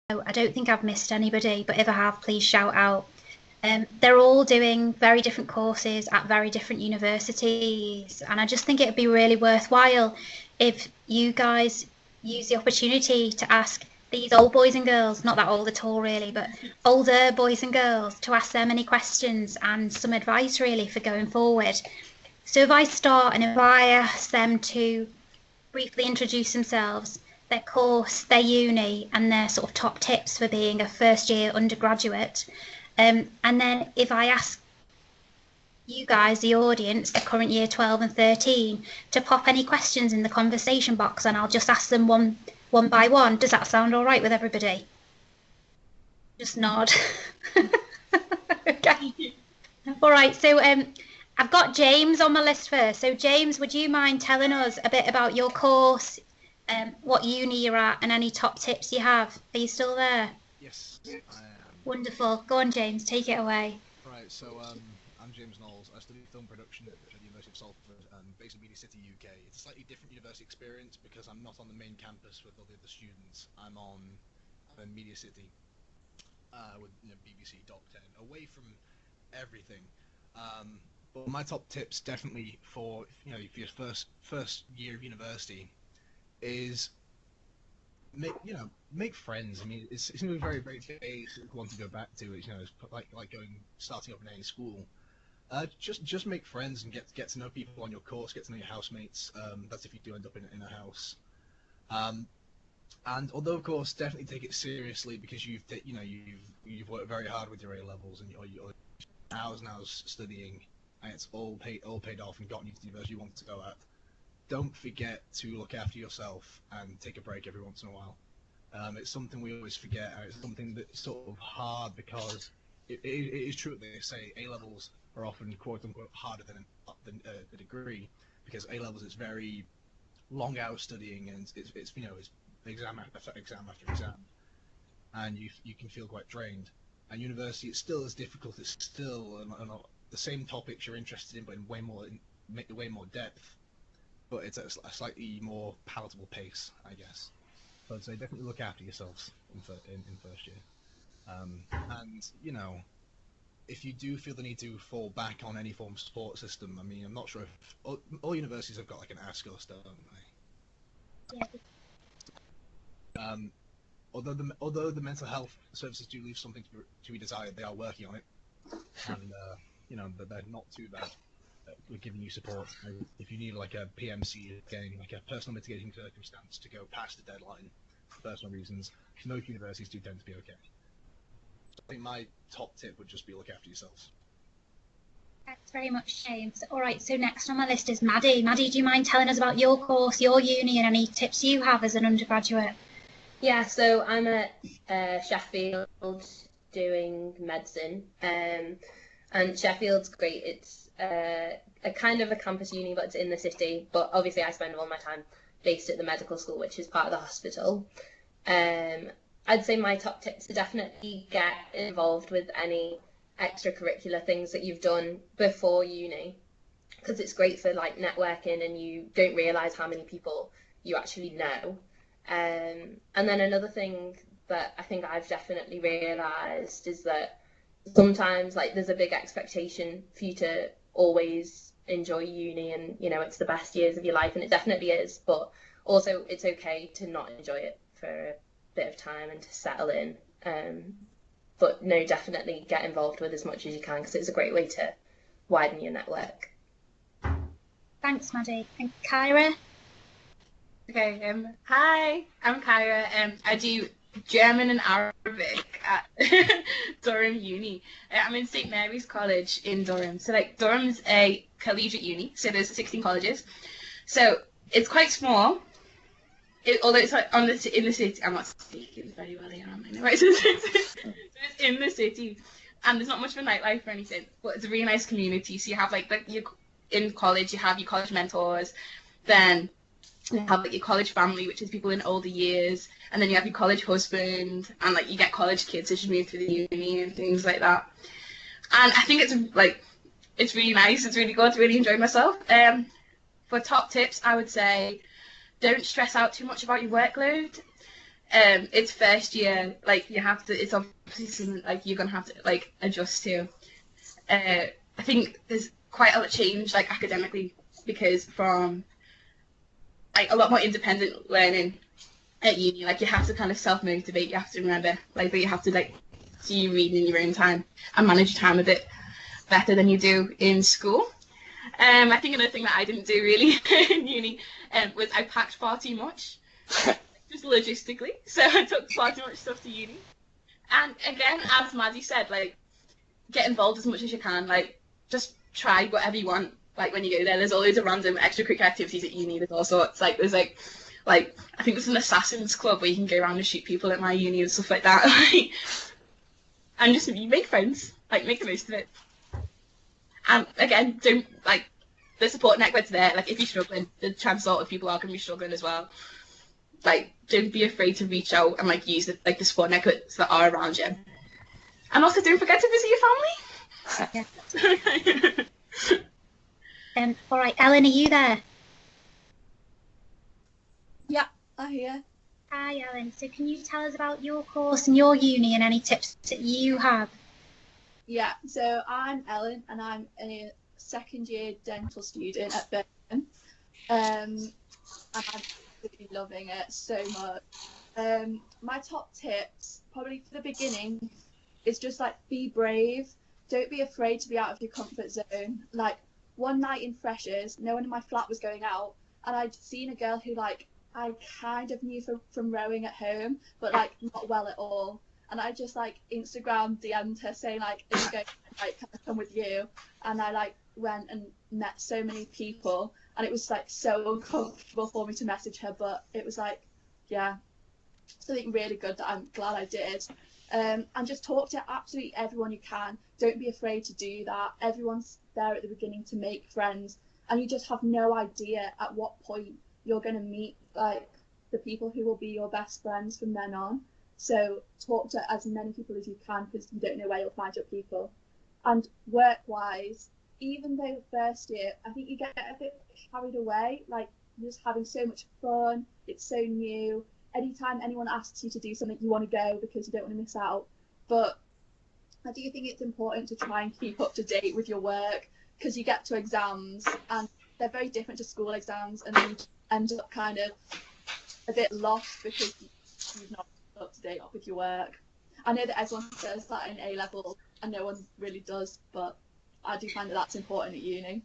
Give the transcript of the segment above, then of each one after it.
I don't think I've missed anybody, but if I have, please shout out. They're all doing very different courses at very different universities, and I just think it'd be really worthwhile if you guys use the opportunity to ask these old boys and girls, not that old at all really, but older boys and girls, to ask them any questions and some advice really for going forward. So if I start and if I ask them to briefly introduce themselves, their course, their uni, and their sort of top tips for being a first year undergraduate. And then if I ask you guys, the audience, the current year 12 and 13, to pop any questions in the conversation box and I'll just ask them one by one. Does that sound all right with everybody? Just nod. Okay. All right, so I've got James on my list first. So James, would you mind telling us a bit about your course, what uni you're at, and any top tips you have? Are you still there? Yes, I am. Wonderful. Go on, James, take it away. Right, so I'm James Knowles. I study film production at the University of Salford, based in Media City, UK. It's a slightly different university experience because I'm not on the main campus with all the other students. I'm in Media City with BBC Doc 10, away from everything. But my top tips definitely for for your first year of university is make friends. I mean, it's gonna be very very basic one to go back to. It's like starting up in any school. Just make friends and get to know people on your course, get to know your housemates. That's if you do end up in a house. And although of course definitely take it seriously because you've worked very hard with your A levels and you're hours and hours studying, and it's all paid off and gotten you to the university you wanted to go at. Don't forget to look after yourself and take a break every once in a while. It's something we always forget, and it's something that's sort of hard because it is true that they say A levels are often quote unquote harder than a degree, because A levels is very long hours studying and it's exam after exam after exam, and you can feel quite drained. And university, it's still as difficult. It's still the same topics you're interested in, but in way more depth. But it's at a slightly more palatable pace, I guess. So I'd say definitely look after yourselves in first year. And if you do feel the need to fall back on any form of support system, I mean, I'm not sure if all universities have got like an ask us, don't they? Yeah. Although the mental health services do leave something to be desired, they are working on it, and but they're not too bad. We're giving you support if you need like a PMC, again, like a personal mitigating circumstance to go past the deadline for personal reasons. Most universities do tend to be okay. So I think my top tip would just be look after yourselves. Thanks very much, James. All right, so next on my list is Maddie. Maddie, do you mind telling us about your course, your uni, and any tips you have as an undergraduate? Yeah, so I'm at Sheffield doing medicine, and Sheffield's great. It's a kind of a campus uni, but it's in the city. But obviously, I spend all my time based at the medical school, which is part of the hospital. I'd say my top tips are definitely get involved with any extracurricular things that you've done before uni, because it's great for like networking, and you don't realise how many people you actually know. And then another thing that I think I've definitely realised is that sometimes like there's a big expectation for you to always enjoy uni, and it's the best years of your life, and it definitely is, but also it's okay to not enjoy it for a bit of time and to settle in. But no, definitely get involved with as much as you can, because it's a great way to widen your network. Thanks, Maddie. And Kyra? Okay, hi, I'm Kyra. I do German and Arabic at Durham Uni. I'm in St Mary's College in Durham. So like Durham's a collegiate uni, so there's 16 colleges. So it's quite small. Although it's like in the city. I'm not speaking very well here, am I? Right, so it's in the city, and there's not much of a nightlife or anything, but it's a really nice community. So you have you in college, you have your college mentors, then you have like your college family, which is people in older years, and then you have your college husband, and like you get college kids as you move through the uni and things like that. And I think it's really nice, it's really good, really enjoyed myself. For top tips, I would say don't stress out too much about your workload. It's first year, like you have to. It's obviously something like you're gonna have to like adjust to. I think there's quite a lot of change like academically because from like a lot more independent learning at uni. Like you have to kind of self motivate. You have to remember like that you have to like do you read in your own time and manage your time a bit better than you do in school. I think another thing that I didn't do really in uni was I packed far too much, just logistically. So I took far too much stuff to uni. And again, as Maddie said, like get involved as much as you can. Like just try whatever you want. Like when you go there, there's always a random extracurricular activities at uni. There's all sorts. Like there's like I think there's an assassins club where you can go around and shoot people at my uni and stuff like that. And just you make friends. Like make the most of it. And again, don't like the support network's there. Like if you're struggling, the chances are other people are going to be struggling as well. Like don't be afraid to reach out and like use the support networks that are around you. And also don't forget to visit your family. Yeah. All right, Ellen, are you there? Yeah, I'm here. Hi, Ellen. So can you tell us about your course and your uni and any tips that you have? Yeah, so I'm Ellen and I'm a second year dental student at Birmingham. And I'm really loving it so much. My top tips, probably for the beginning, is just like be brave. Don't be afraid to be out of your comfort zone. Like one night in Freshers, no one in my flat was going out, and I'd seen a girl who like I kind of knew from rowing at home, but like not well at all. And I just like Instagram DM'd her saying like, "Are you going? Like, can I come with you?" And I like went and met so many people, and it was like so uncomfortable for me to message her, but it was like, yeah, something really good that I'm glad I did. And just talk to absolutely everyone you can. Don't be afraid to do that. Everyone's there at the beginning to make friends, and you just have no idea at what point you're going to meet like the people who will be your best friends from then on. So talk to as many people as you can because you don't know where you'll find your people. And work-wise, even though first year, I think you get a bit carried away. Like you're just having so much fun. It's so new. Anytime anyone asks you to do something, you want to go because you don't want to miss out. But I do think it's important to try and keep up to date with your work because you get to exams and they're very different to school exams, and then you end up kind of a bit lost because you've not up to date with your work. I know that everyone says that in A level and no one really does, but I do find that that's important at uni.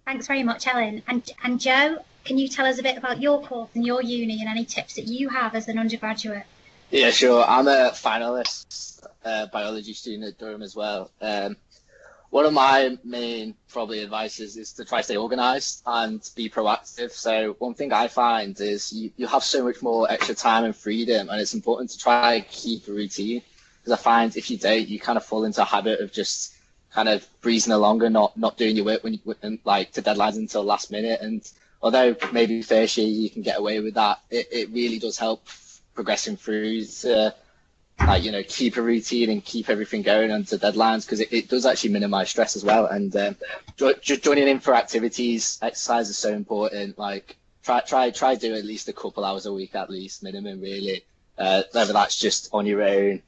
Thanks very much, Ellen. And Joe, can you tell us a bit about your course and your uni and any tips that you have as an undergraduate? Yeah, sure. I'm a finalist biology student at Durham as well. One of my main probably advices is to try to stay organised and be proactive. So one thing I find is you have so much more extra time and freedom, and it's important to try and keep a routine, because I find if you don't, you kind of fall into a habit of just kind of breezing along and not doing your work like to deadlines until last minute. And although maybe first year you can get away with that, it really does help progressing through to like, keep a routine and keep everything going onto deadlines, because it does actually minimize stress as well. And joining in for activities, exercise is so important. Like try do at least a couple hours a week at least, minimum really. Whether that's just on your own.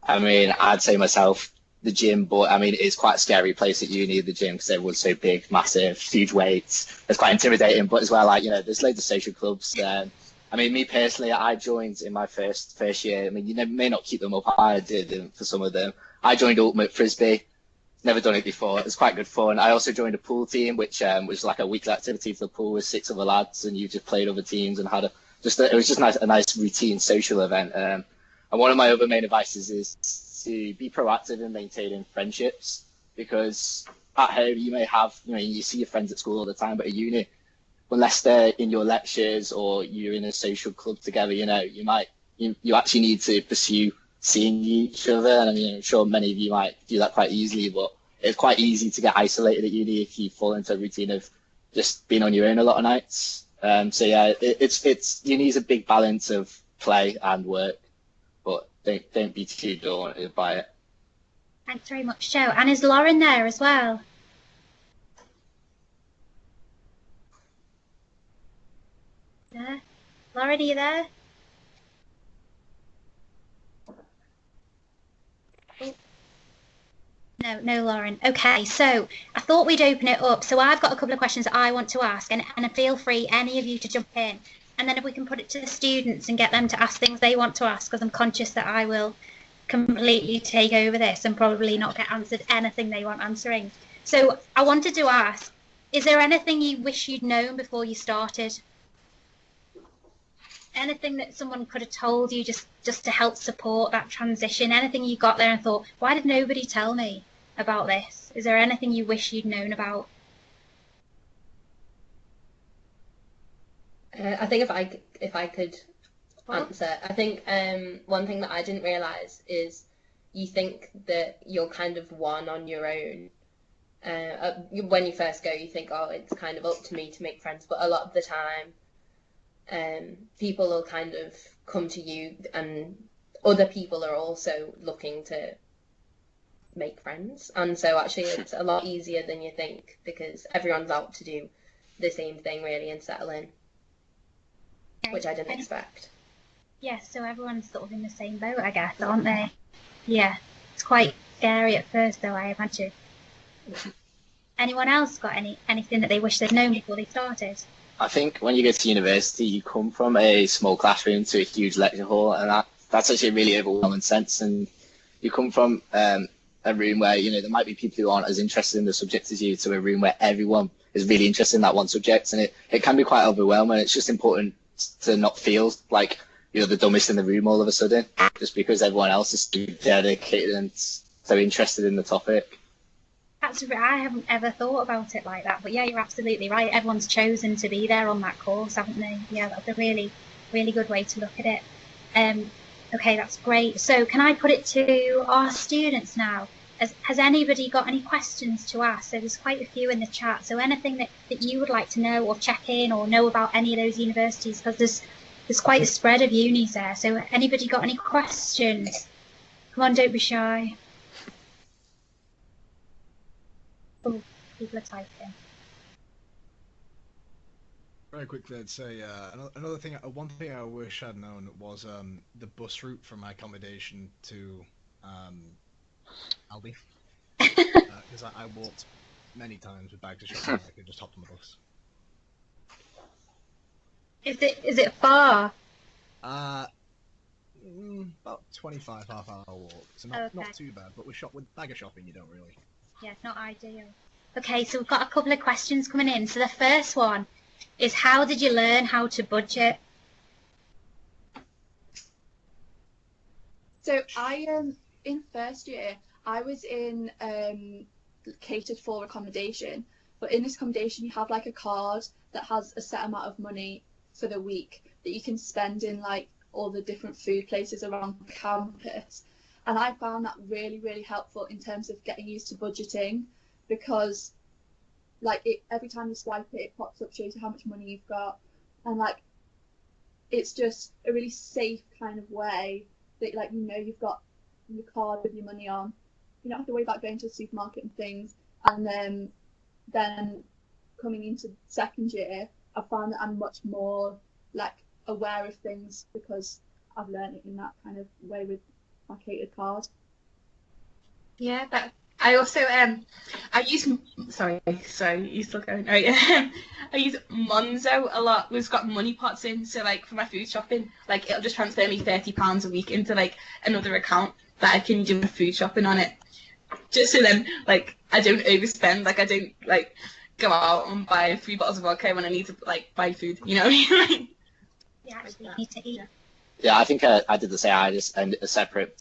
I mean, I'd say myself the gym, but I mean it's quite a scary place at uni, the gym, because everyone's so big, massive, huge weights. It's quite intimidating, but as well, like there's loads of social clubs. I mean, me personally, I joined in my first year. I mean, you may not keep them up. I did for some of them. I joined Ultimate Frisbee. Never done it before. It was quite good fun. I also joined a pool team, which was like a weekly activity for the pool with 6 other lads, and you just played other teams and had it was just a nice routine social event. And one of my other main advices is to be proactive in maintaining friendships, because at home you may have, you see your friends at school all the time, but at uni, unless they're in your lectures or you're in a social club together, you actually need to pursue seeing each other. And I mean, I'm sure many of you might do that quite easily, but it's quite easy to get isolated at uni if you fall into a routine of just being on your own a lot of nights. So yeah, it's uni is a big balance of play and work, but don't be too daunted by it. Thanks very much, Joe. And is Lauren there as well? Yeah. Lauren, are you there? No, Lauren. Okay, so I thought we'd open it up. So I've got a couple of questions that I want to ask, and feel free, any of you, to jump in. And then if we can put it to the students and get them to ask things they want to ask, because I'm conscious that I will completely take over this and probably not get answered anything they want answering. So I wanted to ask, is there anything you wish you'd known before you started? Anything that someone could have told you just to help support that transition? Anything you got there and thought, why did nobody tell me about this? Is there anything you wish you'd known about? I think if I could answer, I think one thing that I didn't realise is you think that you're kind of one on your own. When you first go, you think, oh, it's kind of up to me to make friends, but a lot of the time, people will kind of come to you, and other people are also looking to make friends. And so actually it's a lot easier than you think, because everyone's out to do the same thing really and settle in, which I didn't expect. Yeah, so everyone's sort of in the same boat, I guess, aren't they? Yeah, it's quite scary at first, though, I imagine. Anyone else got anything that they wish they'd known before they started? I think when you go to university, you come from a small classroom to a huge lecture hall, and that's actually a really overwhelming sense. And you come from a room where, you know, there might be people who aren't as interested in the subject as you, to a room where everyone is really interested in that one subject, and it can be quite overwhelming. It's just important to not feel like you're the dumbest in the room all of a sudden, just because everyone else is so dedicated and so interested in the topic. I haven't ever thought about it like that, but yeah, you're absolutely right. Everyone's chosen to be there on that course, haven't they? Yeah, that's a really, really good way to look at it. Okay, that's great. So can I put it to our students now? Has anybody got any questions to ask? So there's quite a few in the chat. So anything that you would like to know or check in or know about any of those universities, because there's quite a spread of unis there. So anybody got any questions? Come on, don't be shy. Oh, people are typing. Very quickly, I'd say one thing I wish I'd known was the bus route from my accommodation to Aldi, because I walked many times with bags of shopping. I could just hop on the bus. Is it far? About 25 half-hour walk, so not too bad. But with bag of shopping, you don't really. Yeah, not ideal. Okay, so we've got a couple of questions coming in. So the first one is, how did you learn how to budget? So in first year, I was in catered for accommodation, but in this accommodation you have like a card that has a set amount of money for the week that you can spend in like all the different food places around campus. And I found that really, really helpful in terms of getting used to budgeting, because like every time you swipe it, it pops up, shows you how much money you've got, and like it's just a really safe kind of way that, like, you know, you've got your card with your money on. You don't have to worry about going to the supermarket and things. And then coming into second year, I found that I'm much more like aware of things because I've learned it in that kind of way with my catered card. Yeah, but I also I use you still going? Oh yeah. I use Monzo a lot. We've got money pots in, so like for my food shopping, like it'll just transfer me £30 a week into like another account that I can do my food shopping on it. Just so then like I don't overspend, like I don't like go out and buy 3 bottles of vodka when I need to like buy food, you know what I mean? You actually need to eat. Yeah, I think I did the same. I just ended a separate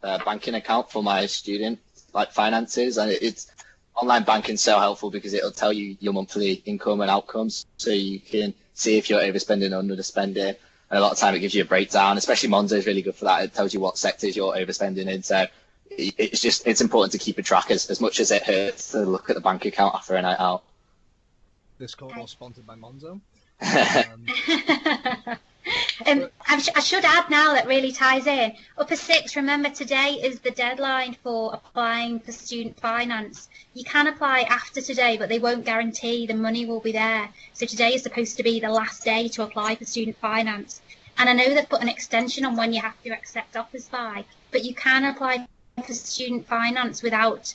banking account for my student like finances, and it's online banking so helpful because it'll tell you your monthly income and outcomes, so you can see if you're overspending or underspending. And a lot of time it gives you a breakdown. Especially Monzo is really good for that. It tells you what sectors you're overspending in. So it's important to keep a track as much as it hurts to look at the bank account after a night out. This call was sponsored by Monzo. I should add now that really ties in. Upper 6, remember today is the deadline for applying for student finance. You can apply after today, but they won't guarantee the money will be there. So today is supposed to be the last day to apply for student finance. And I know they've put an extension on when you have to accept offers by, but you can apply for student finance without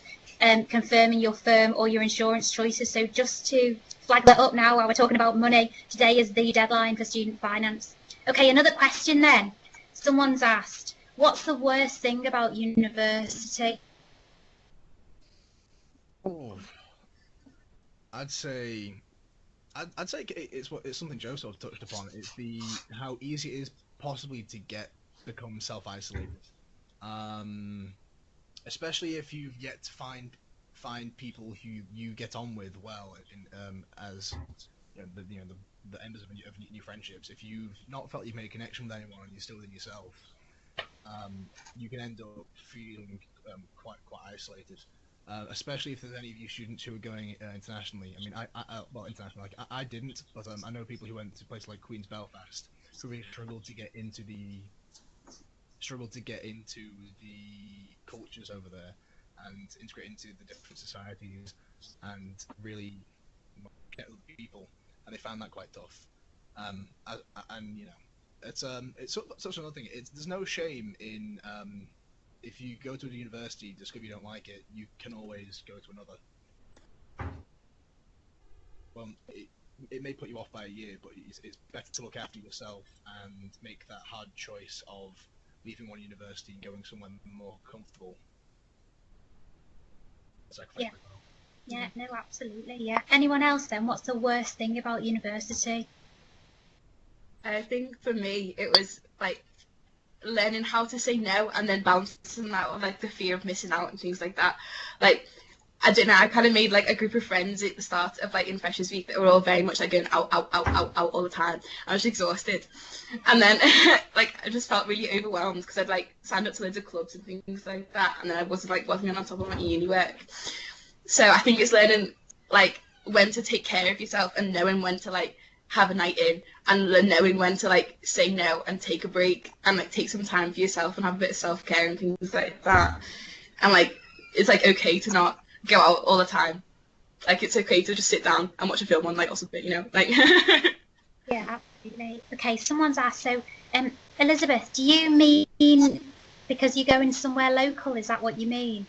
confirming your firm or your insurance choices. So just to flag that up now while we're talking about money, today is the deadline for student finance. Okay, another question then. Someone's asked, what's the worst thing about university? Oh, I'd say it's something Joe sort of touched upon. It's how easy it is possibly to become self-isolated, especially if you've yet to find people who you get on with well as the embers of new friendships. If you've not felt you've made a connection with anyone and you're still within yourself, you can end up feeling quite isolated. Especially if there's any of you students who are going internationally. I mean, internationally, like I didn't, but I know people who went to places like Queen's Belfast who really struggled to get into the cultures over there and integrate into the different societies and really get with people, and they found that quite tough. And you know, it's such another thing. There's no shame in if you go to a university, just because you don't like it, you can always go to another. Well, it may put you off by a year, but it's better to look after yourself and make that hard choice of leaving one university and going somewhere more comfortable. Yeah. Yeah, no, absolutely, yeah. Anyone else then? What's the worst thing about university? I think for me, it was like learning how to say no and then bouncing out of like the fear of missing out and things like that. Like, I don't know, I kind of made like a group of friends at the start of like in Freshers Week that were all very much like going out all the time. I was exhausted. And then like I just felt really overwhelmed because I'd like signed up to loads of clubs and things like that, and then I wasn't on top of my uni work. So I think it's learning like when to take care of yourself and knowing when to like have a night in and knowing when to like say no and take a break and like take some time for yourself and have a bit of self-care and things like that. And like it's like okay to not go out all the time. Like it's okay to just sit down and watch a film on like or something, you know, like Yeah, absolutely. Okay, someone's asked, so Elizabeth, do you mean because you're going somewhere local, is that what you mean?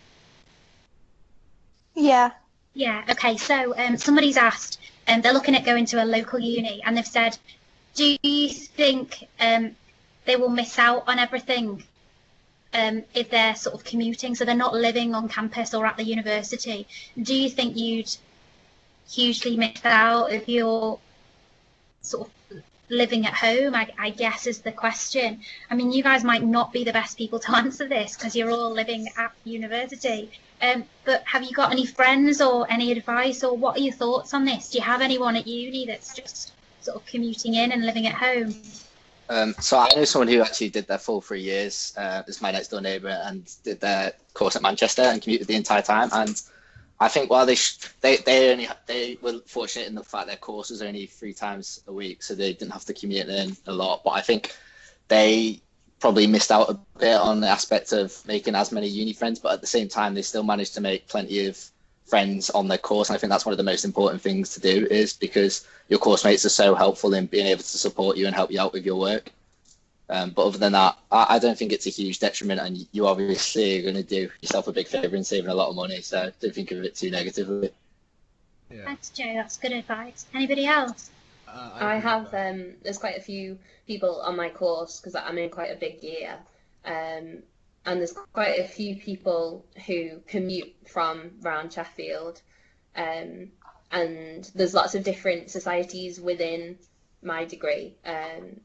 Yeah. Yeah, okay, so somebody's asked, they're looking at going to a local uni, and they've said, do you think they will miss out on everything if they're sort of commuting, so they're not living on campus or at the university? Do you think you'd hugely miss out if you're sort of living at home, I guess is the question. I mean, you guys might not be the best people to answer this because you're all living at university. But have you got any friends or any advice, or what are your thoughts on this? Do you have anyone at uni that's just sort of commuting in and living at home? So I know someone who actually did their full 3 years. This is my next door neighbour, and did their course at Manchester and commuted the entire time. And I think while they were fortunate in the fact their course was only 3 times a week, so they didn't have to commute in a lot. But I think they probably missed out a bit on the aspect of making as many uni friends, but at the same time they still managed to make plenty of friends on their course. And I think that's one of the most important things to do, is because your course mates are so helpful in being able to support you and help you out with your work. But other than that, I don't think it's a huge detriment, and you obviously are going to do yourself a big favour in saving a lot of money, so don't think of it too negatively. Yeah. Thanks, Joe. That's good advice. Anybody else? I have, there's quite a few people on my course because I'm in quite a big year, and there's quite a few people who commute from around Sheffield, and there's lots of different societies within my degree,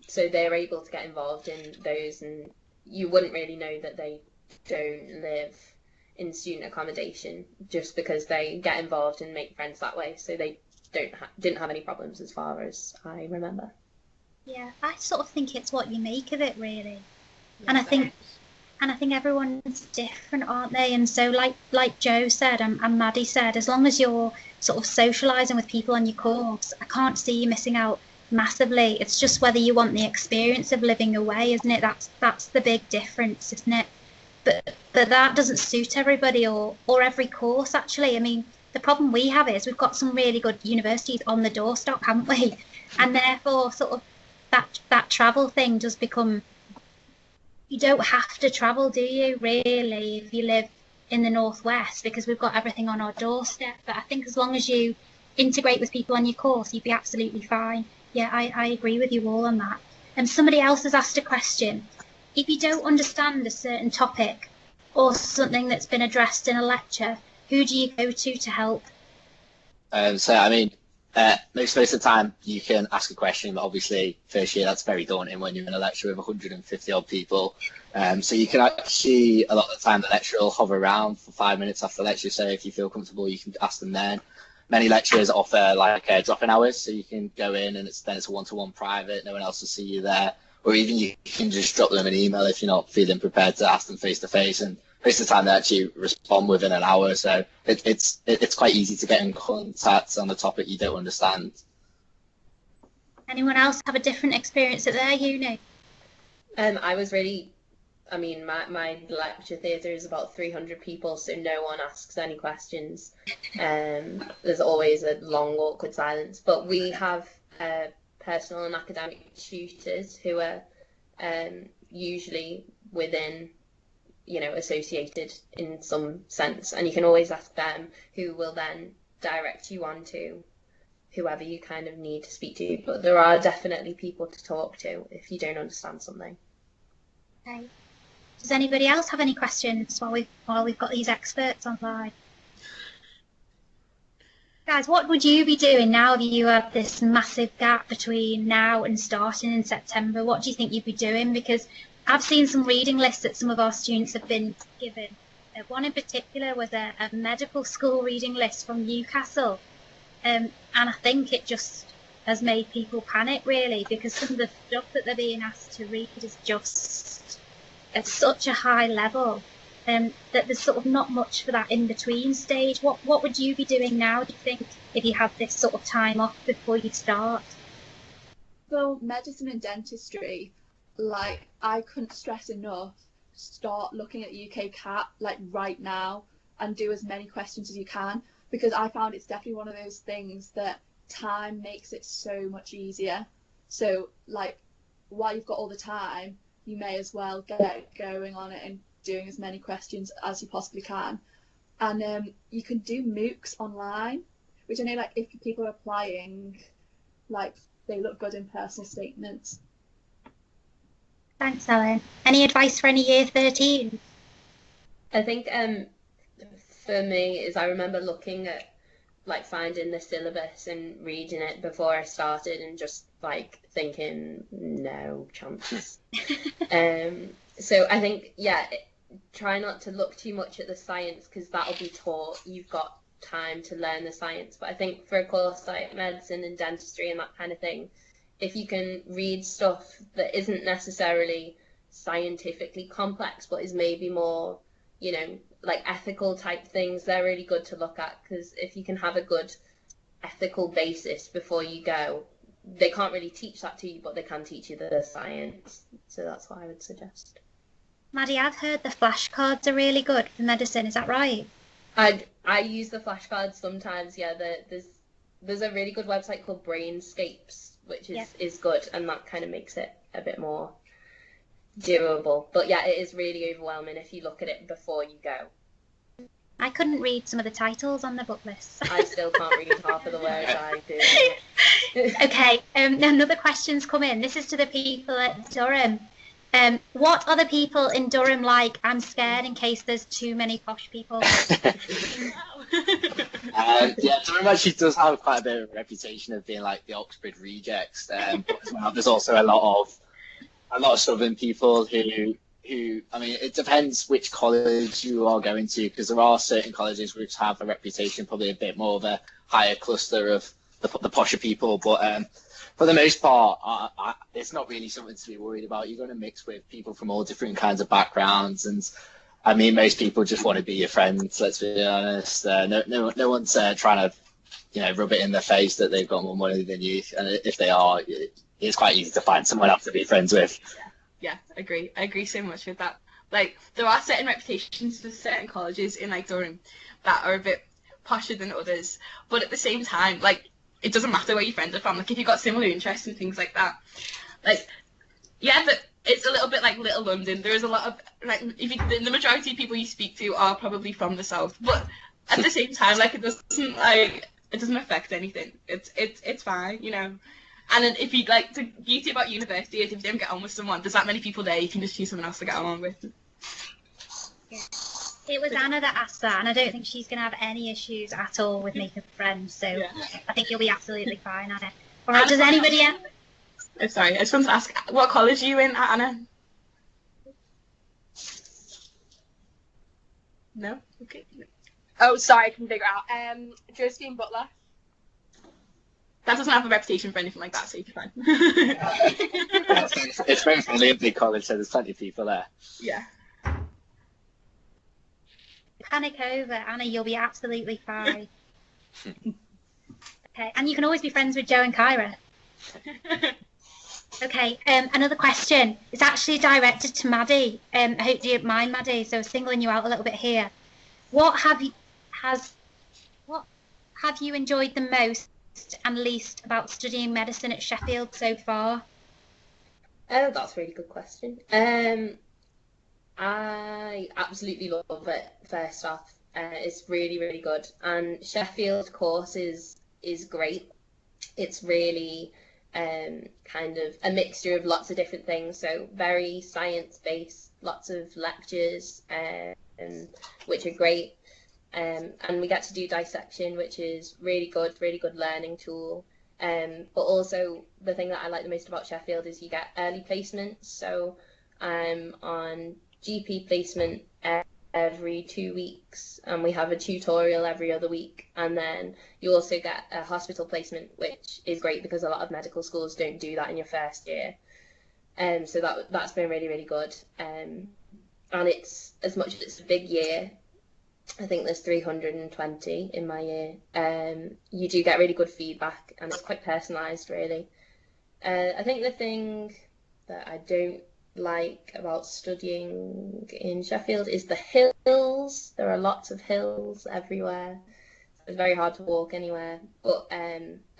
so they're able to get involved in those, and you wouldn't really know that they don't live in student accommodation just because they get involved and make friends that way, so they didn't have any problems as far as I remember. Yeah, I sort of think it's what you make of it, really. And I think everyone's different, aren't they? And so like Joe said and Maddie said, as long as you're sort of socialising with people on your course, I can't see you missing out massively. It's just whether you want the experience of living away, isn't it? That's the big difference, isn't it? But that doesn't suit everybody or every course, actually. I mean, the problem we have is we've got some really good universities on the doorstep, haven't we? And therefore, sort of that travel thing does become you don't have to travel, do you, really, if you live in the Northwest, because we've got everything on our doorstep. But I think as long as you integrate with people on your course, you'd be absolutely fine. Yeah, I agree with you all on that. And somebody else has asked a question. If you don't understand a certain topic or something that's been addressed in a lecture, who do you go to help? So, I mean, most of the time you can ask a question, but obviously first year that's very daunting when you're in a lecture with 150 odd people. So you can actually, a lot of the time the lecturer will hover around for 5 minutes after the lecture, so if you feel comfortable you can ask them then. Many lecturers offer like drop-in hours, so you can go in and it's a one-to-one private, no one else will see you there. Or even you can just drop them an email if you're not feeling prepared to ask them face-to-face, and most of the time they actually respond within an hour, so it's quite easy to get in contact on the topic you don't understand. Anyone else have a different experience at their uni? My lecture theatre is about 300 people, so no one asks any questions. There's always a long, awkward silence. But we have personal and academic tutors who are usually within, associated in some sense. And you can always ask them, who will then direct you on to whoever you kind of need to speak to. But there are definitely people to talk to if you don't understand something. Okay. Does anybody else have any questions while we've got these experts online? Guys, what would you be doing now that you have this massive gap between now and starting in September? What do you think you'd be doing? Because I've seen some reading lists that some of our students have been given. One in particular was a medical school reading list from Newcastle. And I think it just has made people panic, really, because some of the stuff that they're being asked to read is just at such a high level that there's sort of not much for that in-between stage. What would you be doing now, do you think, if you had this sort of time off before you start? For medicine and dentistry, like, I couldn't stress enough, start looking at UK CAT like right now and do as many questions as you can, because I found it's definitely one of those things that time makes it so much easier. So like, while you've got all the time, you may as well get going on it and doing as many questions as you possibly can. And you can do MOOCs online, which I know, like, if people are applying, like, they look good in personal statements. Thanks, Ellen. Any advice for any year 13? I think for me is I remember looking at, like, finding the syllabus and reading it before I started and just like thinking no chances. So I think, try not to look too much at the science, because that'll be taught. You've got time to learn the science. But I think for a course like medicine and dentistry and that kind of thing, if you can read stuff that isn't necessarily scientifically complex but is maybe more, like ethical type things, they're really good to look at, because if you can have a good ethical basis before you go, they can't really teach that to you, but they can teach you the science. So that's what I would suggest. Maddie, I've heard the flashcards are really good for medicine. Is that right? I use the flashcards sometimes. Yeah, there's a really good website called Brainscapes, which is good, and that kind of makes it a bit more doable. But yeah, it is really overwhelming if you look at it before you go. I couldn't read some of the titles on the book list. I still can't read half of the words I do. Okay, another question's come in. This is to the people at Durham. What are the people in Durham like? I'm scared in case there's too many posh people. Durham actually does have quite a bit of a reputation of being like the Oxford rejects. But as well, there's also a lot of Southern people who I mean, it depends which college you are going to, because there are certain colleges which have a reputation, probably a bit more of a higher cluster of the posher people. But for the most part, it's not really something to be worried about. You're going to mix with people from all different kinds of backgrounds, and I mean, most people just want to be your friends. Let's be honest. No one's trying to, rub it in their face that they've got more money than you, and if they are, it's quite easy to find someone else to be friends with. Yeah, I agree so much with that. Like, there are certain reputations for certain colleges in, like, Durham that are a bit posher than others, but at the same time, like, it doesn't matter where your friends are from. Like, if you've got similar interests and things like that, like, yeah, but it's a little bit like Little London. There is a lot of like if you, the majority of people you speak to are probably from the south, but at the same time, like it doesn't affect anything. It's fine, you know. And then if you like, the beauty about university is if you don't get on with someone, there's that many people there, you can just choose someone else to get along with. Yeah. It was Anna that asked that, and I don't think she's going to have any issues at all with making friends. So yeah. I think you'll be absolutely fine, Anna. All right. Does anybody else? Oh, sorry, I just wanted to ask, what college are you in, Anna? No. Okay. Oh, sorry, I can figure it out. Josephine Butler. That doesn't have a reputation for anything like that, so you're fine. It's very friendly, a big college, so there's plenty of people there. Yeah. Panic over, Anna. You'll be absolutely fine. Okay, and you can always be friends with Joe and Kyra. Okay, another question. It's actually directed to Maddie. I hope you don't mind, Maddie. So singling you out a little bit here. What have you enjoyed the most and least about studying medicine at Sheffield so far? Oh, that's a really good question. I absolutely love it. First off, it's really, really good, and Sheffield course is great. It's really kind of a mixture of lots of different things. So very science based, lots of lectures, which are great. And we get to do dissection, which is really good learning tool. But also the thing that I like the most about Sheffield is you get early placements. So I'm on GP placement every 2 weeks, and we have a tutorial every other week. And then you also get a hospital placement, which is great because a lot of medical schools don't do that in your first year. So that's been really, really good. And it's, as much as it's a big year, I think there's 320 in my year. You do get really good feedback, and it's quite personalised, really. I think the thing that I don't like about studying in Sheffield is the hills. There are lots of hills everywhere. It's very hard to walk anywhere. But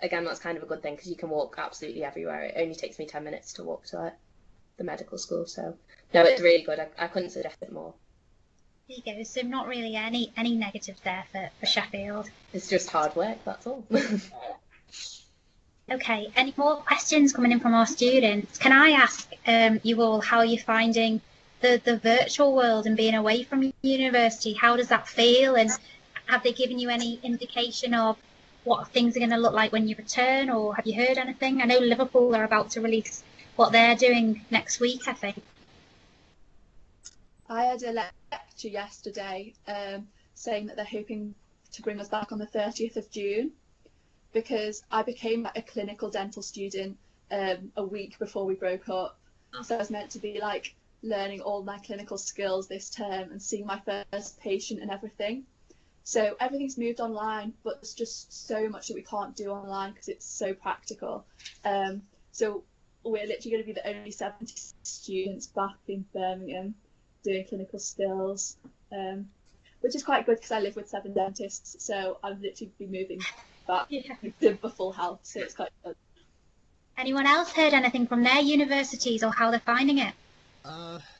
again, that's kind of a good thing because you can walk absolutely everywhere. It only takes me 10 minutes to walk to the medical school. So no, it's really good. I couldn't suggest it more. There you go. So not really any negatives there for Sheffield. It's just hard work, that's all. Okay, any more questions coming in from our students? Can I ask you all how you're finding the virtual world and being away from university? How does that feel? And have they given you any indication of what things are going to look like when you return, or have you heard anything? I know Liverpool are about to release what they're doing next week, I think. I had a lecture yesterday saying that they're hoping to bring us back on the 30th of June. Because I became a clinical dental student a week before we broke up. So I was meant to be like learning all my clinical skills this term and seeing my first patient and everything. So everything's moved online, but there's just so much that we can't do online because it's so practical. So we're literally going to be the only 70 students back in Birmingham doing clinical skills, which is quite good because I live with 7 dentists. So I've literally been moving back to the full house, so it's quite good. Anyone else heard anything from their universities or how they're finding it?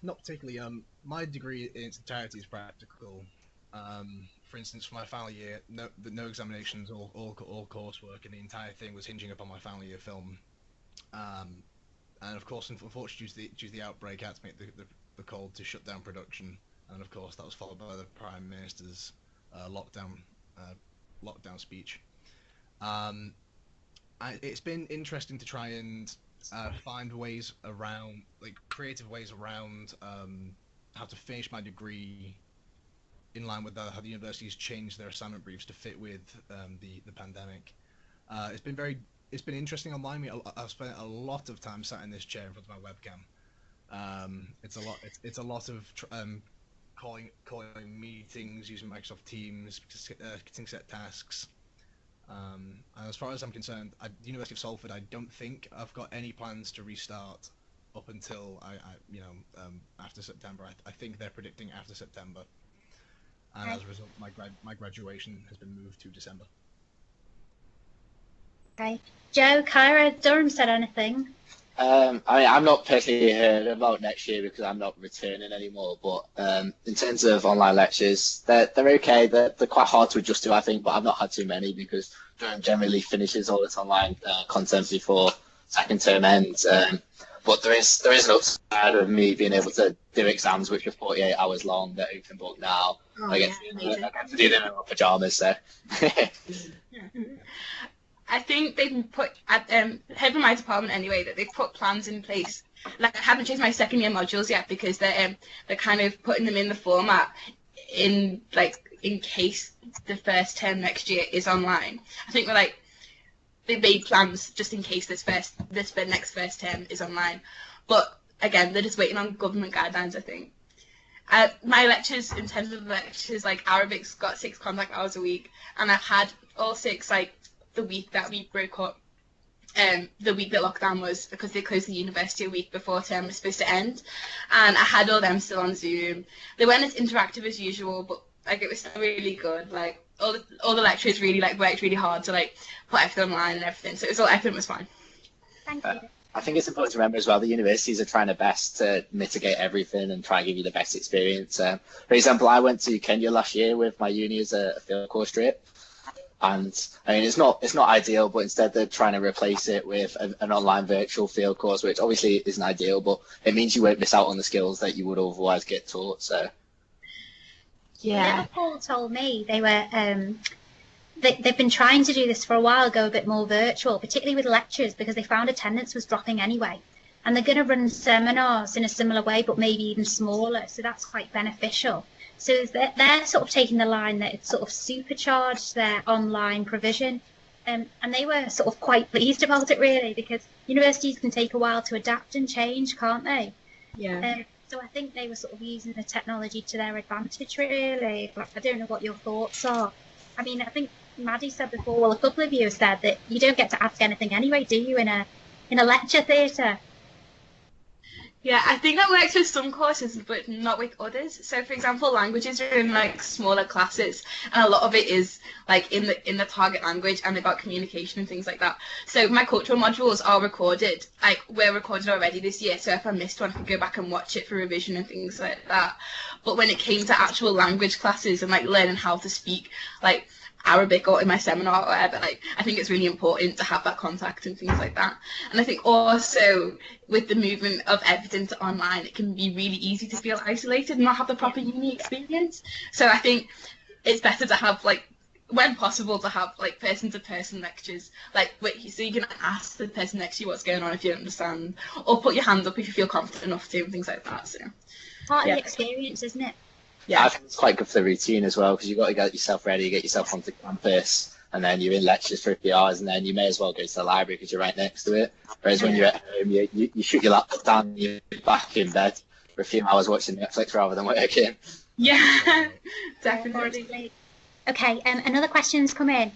Not particularly. My degree in its entirety is practical. For instance, for my final year, no examinations, all coursework, and the entire thing was hinging upon my final year film. And of course, unfortunately, due to the outbreak, I had to make the call to shut down production, and of course, that was followed by the Prime Minister's lockdown speech. It's been interesting to try and find ways around, like creative ways around how to finish my degree in line with how the universities changed their assignment briefs to fit with the pandemic. It's been interesting online. I've spent a lot of time sat in this chair in front of my webcam. It's a lot of calling meetings using Microsoft Teams, getting set tasks. And as far as I'm concerned, the University of Salford, I don't think I've got any plans to restart up until after September. I think they're predicting after September, and as a result, my graduation has been moved to December. Okay, Joe, Kyra, Durham said anything? I mean, I'm not personally heard about next year because I'm not returning anymore. But in terms of online lectures, they're okay. They're quite hard to adjust to, I think. But I've not had too many because Durham generally finishes all its online content before second term ends. But there is an upside of me being able to do exams which are 48 hours long. They're open book now. Oh, I get to do them in my pajamas. So. I think they've put at head of my department anyway that they've put plans in place. Like I haven't changed my second year modules yet because they're kind of putting them in the format in case the first term next year is online. I think they made plans just in case this next first term is online. But again, they're just waiting on government guidelines, I think. My lectures, in terms of lectures, like Arabic's got 6 contact hours a week, and I've had all 6 the week that we broke up, the week that lockdown was, because they closed the university a week before term was supposed to end, and I had all them still on Zoom. They weren't as interactive as usual, but it was still really good. Like all the lecturers really worked really hard to put everything online and everything, so everything was fine. Thank you. I think it's important to remember as well, the universities are trying their best to mitigate everything and try and give you the best experience. For example, I went to Kenya last year with my uni as a field course trip. And I mean, it's not ideal, but instead they're trying to replace it with an online virtual field course, which obviously isn't ideal, but it means you won't miss out on the skills that you would otherwise get taught. So, yeah. Liverpool told me they were they've been trying to do this for a while, go a bit more virtual, particularly with lectures, because they found attendance was dropping anyway. And they're going to run seminars in a similar way, but maybe even smaller. So that's quite beneficial. So they're sort of taking the line that it's sort of supercharged their online provision. And they were sort of quite pleased about it, really, because universities can take a while to adapt and change, can't they? Yeah. So I think they were sort of using the technology to their advantage, really. But I don't know what your thoughts are. I mean, I think Maddie said before, well, a couple of you have said that you don't get to ask anything anyway, do you, in a lecture theatre? Yeah, I think that works with some courses, but not with others. So, for example, languages are in smaller classes, and a lot of it is in the target language and about communication and things like that. So, my cultural modules are recorded. We're recorded already this year, so if I missed one, I could go back and watch it for revision and things like that. But when it came to actual language classes and learning how to speak, Arabic or in my seminar or whatever, I think it's really important to have that contact and things like that. And I think also with the movement of everything to online, it can be really easy to feel isolated and not have the proper uni experience. So I think it's better to have when possible to have person to person lectures, so you can ask the person next to you what's going on if you don't understand, or put your hand up if you feel confident enough to, and things like that. So part of the experience, isn't it? Yeah, I think it's quite good for the routine as well, because you've got to get yourself ready, get yourself onto campus, and then you're in lectures for a few hours, and then you may as well go to the library because you're right next to it. Whereas when you're at home, you shoot your laptop down, and you're back in bed for a few hours watching Netflix rather than working. Yeah, definitely. Okay, another question's come in.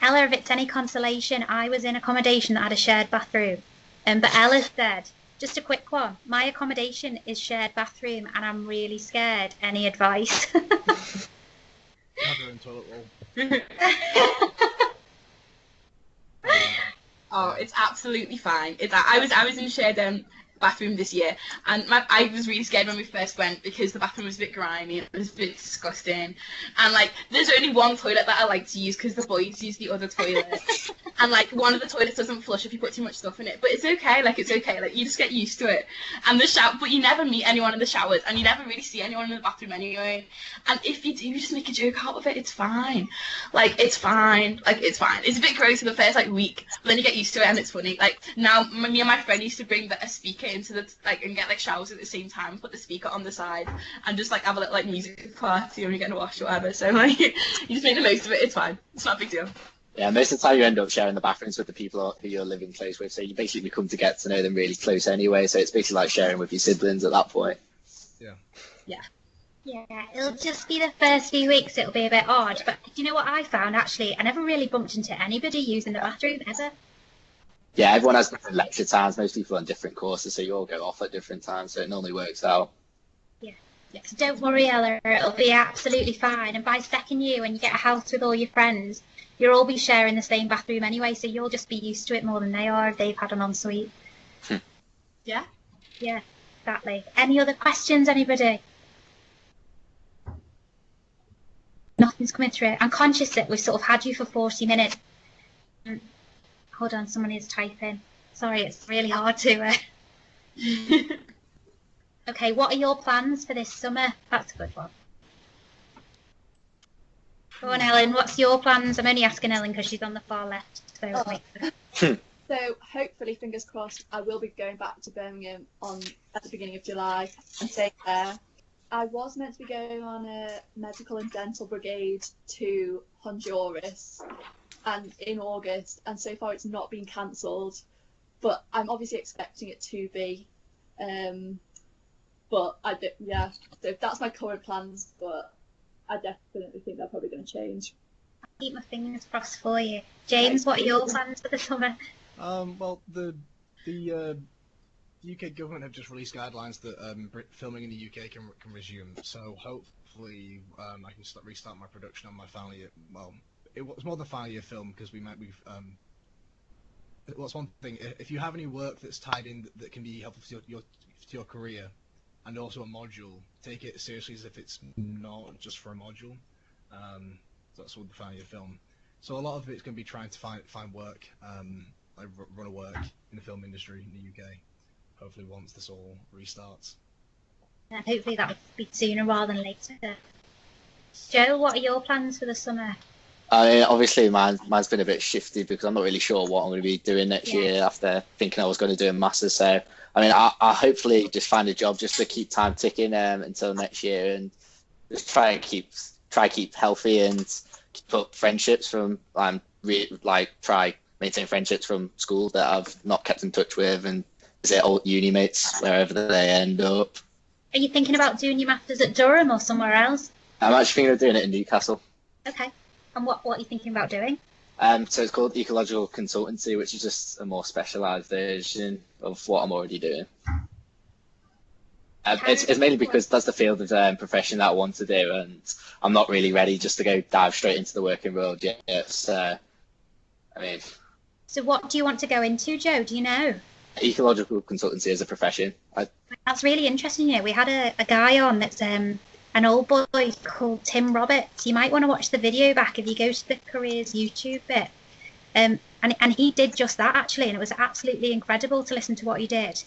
Ella, if it's any consolation, I was in accommodation that had a shared bathroom, but Ella said, just a quick one. My accommodation is shared bathroom, and I'm really scared. Any advice? Have her in toilet roll. Oh, it's absolutely fine. I was in shared bathroom this year, and I was really scared when we first went because the bathroom was a bit grimy and it was a bit disgusting, and there's only one toilet that I like to use because the boys use the other toilet, and one of the toilets doesn't flush if you put too much stuff in it, but it's okay, it's okay, you just get used to it. And the shower, but you never meet anyone in the showers, and you never really see anyone in the bathroom anyway, and if you do, you just make a joke out of it. It's fine, it's fine. It's a bit gross for the first week, but then you get used to it and it's funny. Now me and my friend used to bring a speaker into the and get showers at the same time, put the speaker on the side, and just have a little music party when you're getting washed or whatever. So you just make the most of it. It's fine. It's not a big deal. Yeah, most of the time you end up sharing the bathrooms with the people who you're living close with, so you basically become to get to know them really close anyway. So it's basically like sharing with your siblings at that point. Yeah, it'll just be the first few weeks. It'll be a bit odd, but you know what I found actually? I never really bumped into anybody using the bathroom ever. Yeah, everyone has different lecture times. Most people on different courses, so you all go off at different times, so it normally works out. Yes, don't worry, Ella. It'll be absolutely fine. And by second year, when you get a house with all your friends, you'll all be sharing the same bathroom anyway, so you'll just be used to it more than they are if they've had an ensuite. Yeah. Yeah, exactly. Any other questions, anybody? Nothing's coming through. I'm conscious that we've sort of had you for 40 minutes. Hold on, someone is typing. Sorry, it's really hard to... Okay, what are your plans for this summer? That's a good one. Go on, Ellen, what's your plans? I'm only asking Ellen because she's on the far left, so it makes sense. So hopefully, fingers crossed, I will be going back to Birmingham at the beginning of July and staying there. I was meant to be going on a medical and dental brigade to Honduras and in August, and so far it's not been cancelled, but I'm obviously expecting it to be. But yeah, so that's my current plans, but I definitely think they're probably going to change. I'll keep my fingers crossed for you. James, what are your plans for the summer? Well, the UK government have just released guidelines that filming in the UK can resume. So hopefully I can restart my production on my final year. Well, it was more than final year film because we've. What's one thing? If you have any work that's tied in that can be helpful to your career, and also a module, take it seriously as if it's not just for a module. That's what the final year film. So a lot of it's going to be trying to find work, like run a work in the film industry in the UK. Hopefully, once this all restarts. And hopefully that will be sooner rather than later. Joe, what are your plans for the summer? Obviously, mine's been a bit shifty because I'm not really sure what I'm going to be doing next year after thinking I was going to do a master's. So, I mean, I hopefully just find a job just to keep time ticking until next year, and just try keep healthy and keep up friendships from try maintain friendships from school that I've not kept in touch with, and visit old uni mates wherever they end up. Are you thinking about doing your masters at Durham or somewhere else? I'm actually thinking of doing it in Newcastle. Okay. And what are you thinking about doing? So it's called ecological consultancy, which is just a more specialised version of what I'm already doing. It's mainly because that's the field of profession that I want to do, and I'm not really ready just to go dive straight into the working world yet. So, I mean. So what do you want to go into, Joe? Do you know? Ecological consultancy as a profession. That's really interesting. We had a guy on that's an old boy called Tim Roberts. You might want to watch the video back if you go to the careers YouTube bit. And he did just that actually, and it was absolutely incredible to listen to what he did.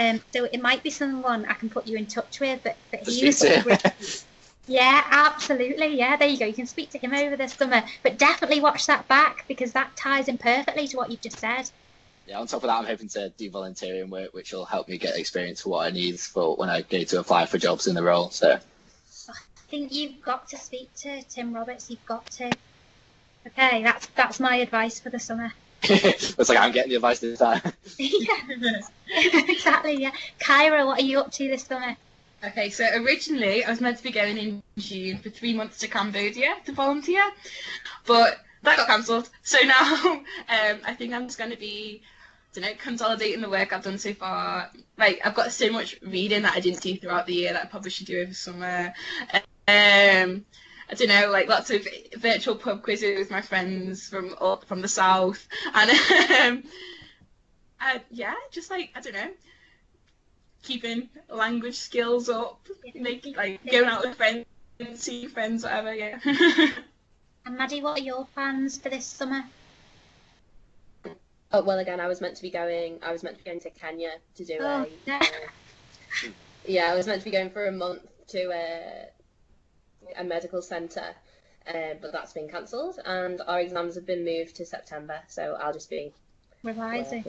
So it might be someone I can put you in touch with, but he was sort of yeah, absolutely. Yeah, there you go. You can speak to him over the summer, but definitely watch that back because that ties in perfectly to what you've just said. Yeah, on top of that, I'm hoping to do volunteering work, which will help me get experience for what I need for when I go to apply for jobs in the role. So. I think you've got to speak to Tim Roberts. You've got to. Okay, that's my advice for the summer. It's like I'm getting the advice this time. Yeah, exactly. Yeah, Kyra, what are you up to this summer? Okay, so originally I was meant to be going in June for 3 months to Cambodia to volunteer, but that got cancelled. So now I think I'm just going to be, consolidating the work I've done so far. Like, I've got so much reading that I didn't do throughout the year that I probably should do over summer. I don't know, like lots of virtual pub quizzes with my friends from the south, and just like keeping language skills up, going out with friends, see friends, whatever. Yeah. And Maddie, what are your plans for this summer? Oh, well, again, I was meant to be going to Kenya to do I was meant to be going for a month to a medical centre, but that's been cancelled, and our exams have been moved to September, so I'll just be revising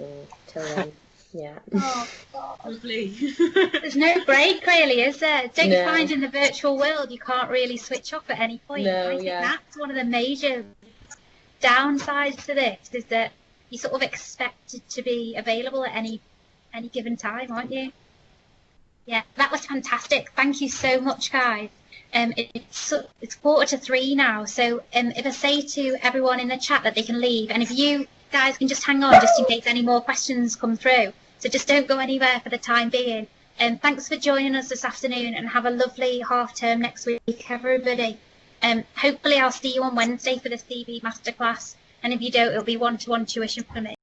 till then. Yeah. Oh, God. Lovely. There's no break, really, is there? Don't you find in the virtual world you can't really switch off at any point? No, I think that's one of the major downsides to this, is that you're sort of expected to be available at any given time, aren't you? Yeah, that was fantastic. Thank you so much, guys. It's 2:45 now, so if I say to everyone in the chat that they can leave, and if you guys can just hang on just in case any more questions come through, so just don't go anywhere for the time being. Thanks for joining us this afternoon, and have a lovely half term next week, everybody. Hopefully I'll see you on Wednesday for the CV masterclass, and if you don't, it'll be one-to-one tuition for me.